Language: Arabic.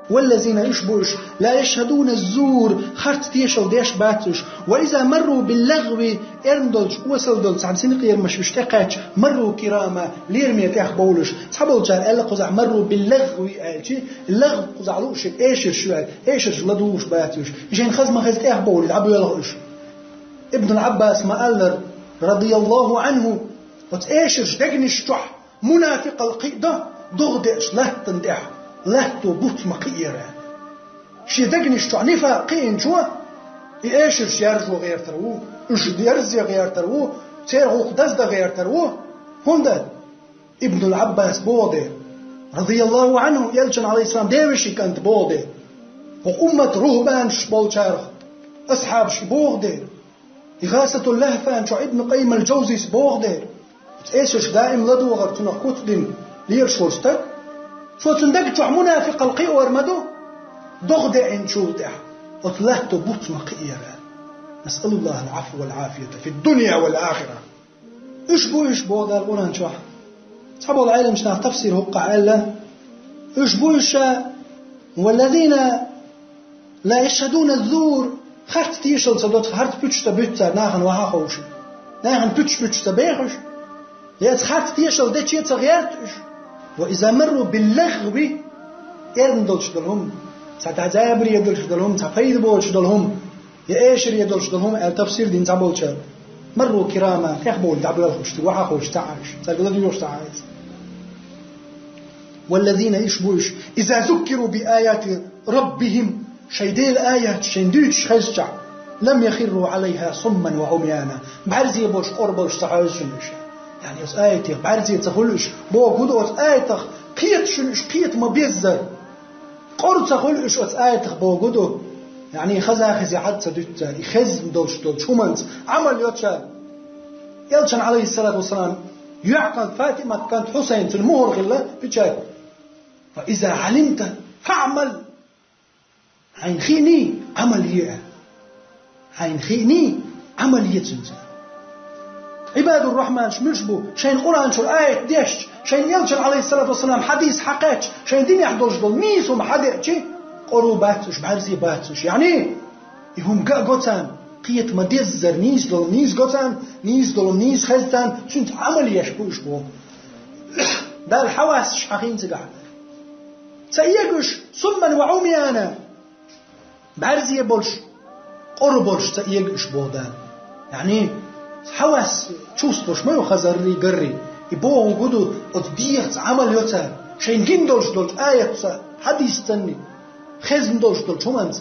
والذين يشبوش لا يشهدون الزور خرت تيشل ديش باتش وإذا مروا باللغو إرندلش وصلدلش عن سنق يرمش اشتقاتش مروا كرامة ليرمي تاخ بولش صحبول جار ألا قزع مروا باللغو اللغو قزع لوش إيشر شوال إيشر لدوش باتش يجين خزمة خز تاخ بولش عبو يلغوش ابن العباس ما قال رضي الله عنه وتأشرش دقنش تح منافق القيدة ضغدش لهتن دح لهتو بوت مقيرة شي دقنش تح نفاقين شو يأشرش يرجو غير تروه إيش يرزي غير تروه تيرغو قدس غير تروه هندا ابن العباس بودي رضي الله عنه يلجن عليه السلام ديوشي كانت بودي وأمة رهبان شبول شارخ أصحاب شبوغدي إغاثة اللهفان شو ابن قيم الجوزي سبوغدي تأسش دائم لدو غير تنقوت دين لير شورستك شو تندق شو منافق القي ورمدو ضغدي عن شوتح وطلعت بوت مقيرة نسأل الله العفو والعافية في الدنيا والآخرة إيش بو ذا القرآن شو صحابوا العالم شناف تفسير هو قائل إيش بو والذين لا يشهدون الزور خرت تيشل صدوت خرت بيتش تبيتر ناخن وها خوش ناخن بيتش تبيخش يات خرت تيشل ده شيء تغيرتش وإذا مروا باللغو يرندلش دلهم تعتبر يدلش دلهم تفيد بولش دلهم يأشر يدلش دلهم التفسير دين تعبولش مروا كرامة يخبول تعبير خوش وها خوش تعايش تقول يوش تعايش والذين يشبوش إذا ذكروا بآيات ربهم شيدي الآيات شنديش خزجع لم يخروا عليها صما وعميانا بعرزي بوش قربوش تعايش شنش يعني اس آياتي بعرزي تخلش بو قدوت آياتك قيت شنش قيت مبيزر قرد تخلش اس آياتك بو قدو يعني خزي حد سدوت يخز مدولش شومنت عمل يوتشا يلشن عليه الصلاة والسلام يعقد فاطمة كانت حسين في المهر غلة بيتشاي فإذا علمت فاعمل عين خيني عملية عين خيني عملية سنسا عباد الرحمن شمشبو شين قرآن شو آية ديش شين يلشن عليه الصلاة والسلام حديث حقاتش شين دين يحضرش دول ميسو محدئتش قروباتش بعرزي باتش يعني يهم قوتان قيت مدزر نيز قوتان نيز خزتان شنت عملية شبو ده الحواس شحقين تقع سيقش صما وعميانا بعرزي بولش قربولش سيقش بودان يعني حواس تشوستوش ما يخزر لي قري يبوه وقودو اتبيخت عمل يوتا شين جندولش دولت آية حديث تاني خزم دولش دولت شمانت